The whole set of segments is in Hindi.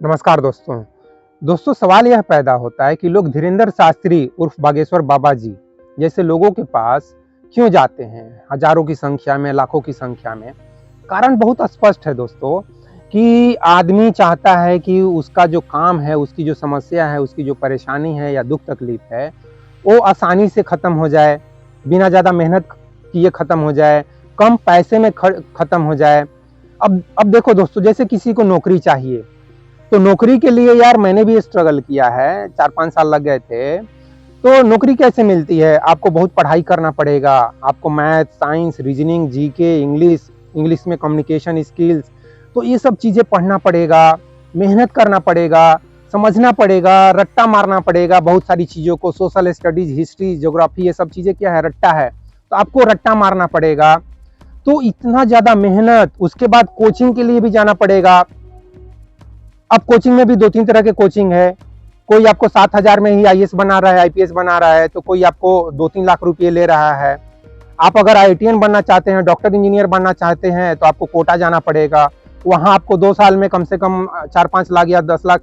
नमस्कार दोस्तों सवाल यह पैदा होता है कि लोग धीरेन्द्र शास्त्री उर्फ बागेश्वर बाबा जी जैसे लोगों के पास क्यों जाते हैं, हजारों की संख्या में, लाखों की संख्या में। कारण बहुत स्पष्ट है दोस्तों कि आदमी चाहता है कि उसका जो काम है, उसकी जो समस्या है, उसकी जो परेशानी है या दुख तकलीफ है वो आसानी से खत्म हो जाए, बिना ज़्यादा मेहनत किए खत्म हो जाए, कम पैसे में खत्म हो जाए। अब देखो दोस्तों, जैसे किसी को नौकरी चाहिए तो नौकरी के लिए यार मैंने भी स्ट्रगल किया है, 4-5 साल लग गए थे। तो नौकरी कैसे मिलती है? आपको बहुत पढ़ाई करना पड़ेगा, आपको math, science, reasoning, GK, English में कम्युनिकेशन स्किल्स, तो ये सब चीज़ें पढ़ना पड़ेगा, मेहनत करना पड़ेगा, समझना पड़ेगा, रट्टा मारना पड़ेगा बहुत सारी चीज़ों को। सोशल स्टडीज, हिस्ट्री, ज्योग्राफी, ये सब चीज़ें क्या है? रट्टा है। तो आपको रट्टा मारना पड़ेगा। तो इतना ज़्यादा मेहनत, उसके बाद कोचिंग के लिए भी जाना पड़ेगा। अब कोचिंग में भी 2-3 तरह के कोचिंग है। कोई आपको 7,000 में ही आईएएस बना रहा है, आईपीएस बना रहा है, तो कोई आपको 2-3 लाख रुपए ले रहा है। आप अगर आईआईटीएन बनना चाहते हैं, डॉक्टर इंजीनियर बनना चाहते हैं, तो आपको कोटा जाना पड़ेगा। वहां आपको 2 साल में कम से कम 4-5 लाख या 10 लाख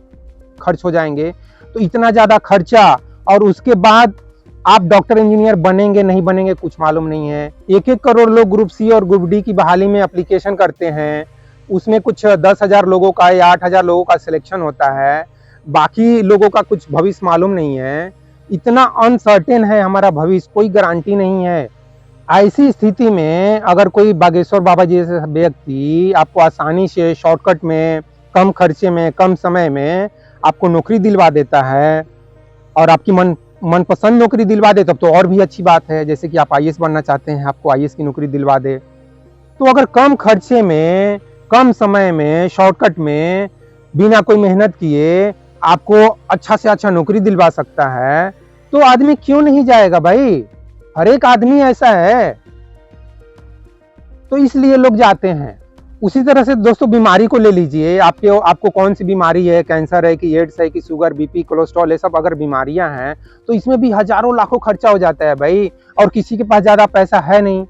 खर्च हो जाएंगे। तो इतना ज्यादा खर्चा, और उसके बाद आप डॉक्टर इंजीनियर बनेंगे नहीं बनेंगे कुछ मालूम नहीं है। 1-1 करोड़ लोग ग्रुप सी और ग्रुप डी की बहाली में एप्लीकेशन करते हैं। उसमें कुछ 10,000 लोगों का या 8,000 लोगों का सिलेक्शन होता है, बाकी लोगों का कुछ भविष्य मालूम नहीं है। इतना अनसर्टेन है हमारा भविष्य, कोई गारंटी नहीं है। ऐसी स्थिति में अगर कोई बागेश्वर बाबा जी जैसे व्यक्ति आपको आसानी से, शॉर्टकट में, कम खर्चे में, कम समय में आपको नौकरी दिलवा देता है, और आपकी मनपसंद नौकरी दिलवा दे, तब तो और भी अच्छी बात है। जैसे कि आप आईएएस बनना चाहते हैं, आपको आईएएस की नौकरी दिलवा दे। तो अगर कम खर्चे में, कम समय में, शॉर्टकट में, बिना कोई मेहनत किए आपको अच्छा से अच्छा नौकरी दिलवा सकता है, तो आदमी क्यों नहीं जाएगा भाई? हर एक आदमी ऐसा है, तो इसलिए लोग जाते हैं। उसी तरह से दोस्तों बीमारी को ले लीजिए। आपको कौन सी बीमारी है, कैंसर है कि एड्स है कि शुगर, बीपी, कोलेस्ट्रॉल, ये सब अगर बीमारियां हैं तो इसमें भी हजारों लाखों खर्चा हो जाता है भाई, और किसी के पास ज्यादा पैसा है नहीं।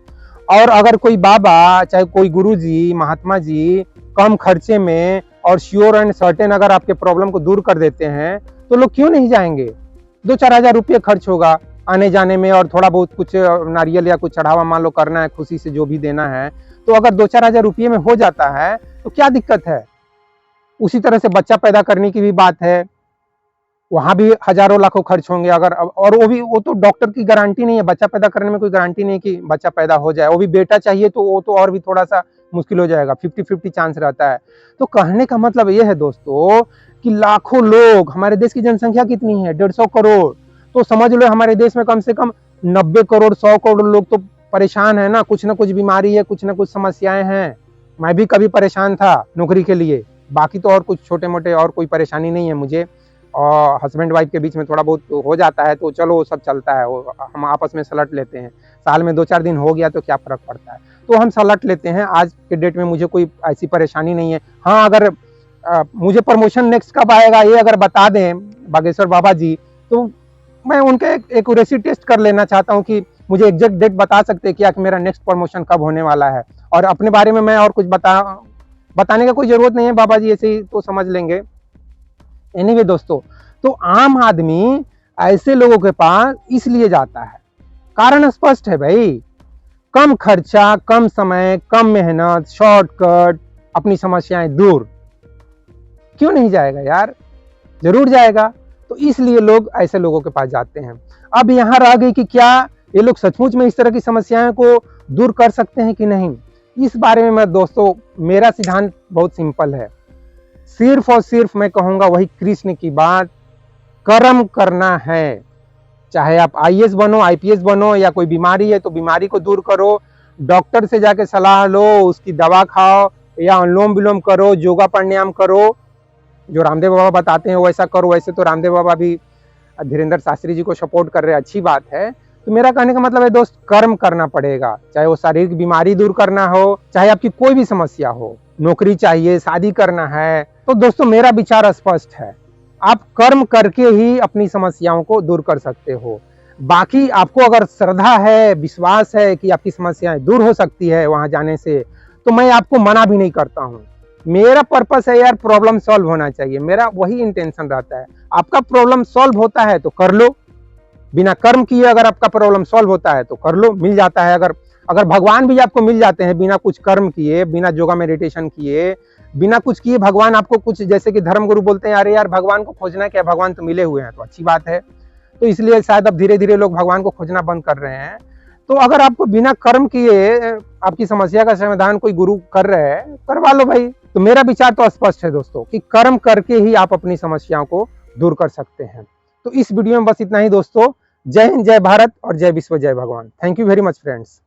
और अगर कोई बाबा, चाहे कोई गुरुजी, महात्मा जी कम खर्चे में और श्योर एंड सर्टेन अगर आपके प्रॉब्लम को दूर कर देते हैं, तो लोग क्यों नहीं जाएंगे? 2-4 हजार रुपये खर्च होगा आने जाने में, और थोड़ा बहुत कुछ नारियल या कुछ चढ़ावा मान लो करना है, खुशी से जो भी देना है, तो अगर 2-4 हजार रुपये में हो जाता है तो क्या दिक्कत है? उसी तरह से बच्चा पैदा करने की भी बात है, वहां भी हजारों लाखों खर्च होंगे। अगर, और वो तो डॉक्टर की गारंटी नहीं है, बच्चा पैदा करने में कोई गारंटी नहीं है कि बच्चा पैदा हो जाए। वो भी बेटा चाहिए तो वो तो और भी थोड़ा सा मुश्किल हो जाएगा, 50-50 चांस रहता है। तो कहने का मतलब ये है दोस्तों कि लाखों लोग, हमारे देश की जनसंख्या कितनी है? 150 करोड़। तो समझ लो हमारे देश में कम से कम 90 करोड़, 100 करोड़ लोग तो परेशान है ना कुछ बीमारी है, कुछ ना कुछ समस्याएं हैं। मैं भी कभी परेशान था नौकरी के लिए, बाकी तो और कुछ छोटे मोटे और कोई परेशानी नहीं है मुझे। और हस्बैंड वाइफ के बीच में थोड़ा बहुत हो जाता है, तो चलो वो सब चलता है, वो हम आपस में सलट लेते हैं। साल में 2-4 दिन हो गया तो क्या फर्क पड़ता है, तो हम सलट लेते हैं। आज के डेट में मुझे कोई ऐसी परेशानी नहीं है। हाँ, अगर मुझे प्रमोशन नेक्स्ट कब आएगा ये अगर बता दें बागेश्वर बाबा जी, तो मैं उनके एक एक्यूरेसी टेस्ट कर लेना चाहता हूँ कि मुझे एग्जैक्ट डेट बता सकते हैं क्या कि मेरा नेक्स्ट प्रमोशन कब होने वाला है। और अपने बारे में मैं और कुछ बताने का कोई जरूरत नहीं है, बाबा जी ऐसे ही तो समझ लेंगे। एनीवे दोस्तों, तो आम आदमी ऐसे लोगों के पास इसलिए जाता है, कारण स्पष्ट है भाई, कम खर्चा, कम समय, कम मेहनत, शॉर्टकट, अपनी समस्याएं दूर। क्यों नहीं जाएगा यार? जरूर जाएगा। तो इसलिए लोग ऐसे लोगों के पास जाते हैं। अब यहाँ रह गई कि क्या ये लोग सचमुच में इस तरह की समस्याओं को दूर कर सकते हैं कि नहीं। इस बारे में मैं दोस्तों, मेरा सिद्धांत बहुत सिंपल है। सिर्फ और सिर्फ मैं कहूंगा वही कृष्ण की बात, कर्म करना है। चाहे आप आईएएस बनो, आईपीएस बनो, या कोई बीमारी है तो बीमारी को दूर करो, डॉक्टर से जाके सलाह लो, उसकी दवा खाओ, या अनुलोम विलोम करो, योगा प्राणायाम करो, जो रामदेव बाबा बताते हैं वैसा करो। वैसे तो रामदेव बाबा भी धीरेन्द्र शास्त्री जी को सपोर्ट कर रहे हैं, अच्छी बात है। तो मेरा कहने का मतलब है दोस्त, कर्म करना पड़ेगा, चाहे वो शारीरिक बीमारी दूर करना हो, चाहे आपकी कोई भी समस्या हो, नौकरी चाहिए, शादी करना है, तो दोस्तों मेरा विचार स्पष्ट है, आप कर्म करके ही अपनी समस्याओं को दूर कर सकते हो। बाकी आपको अगर श्रद्धा है, विश्वास है कि आपकी समस्याएं दूर हो सकती है वहां जाने से, तो मैं आपको मना भी नहीं करता हूं। मेरा पर्पस है यार प्रॉब्लम सॉल्व होना चाहिए, मेरा वही इंटेंशन रहता है। आपका प्रॉब्लम सॉल्व होता है तो कर लो, बिना कर्म किए अगर आपका प्रॉब्लम सॉल्व होता है तो कर लो, मिल जाता है। अगर अगर भगवान भी आपको मिल जाते हैं बिना कुछ कर्म किए, बिना योगा मेडिटेशन किए, बिना कुछ किए भगवान आपको कुछ, जैसे कि धर्मगुरु बोलते हैं अरे यार भगवान को खोजना क्या, भगवान तो मिले हुए हैं, तो अच्छी बात है। तो इसलिए शायद अब धीरे धीरे लोग भगवान को खोजना बंद कर रहे हैं। तो अगर आपको बिना कर्म किए आपकी समस्या का समाधान कोई गुरु कर रहे हैं, करवा लो भाई। तो मेरा विचार तो स्पष्ट है दोस्तों कि कर्म करके ही आप अपनी समस्याओं को दूर कर सकते हैं। तो इस वीडियो में बस इतना ही दोस्तों। जय हिंद, जय भारत और जय विश्व, जय भगवान। Thank you very much friends.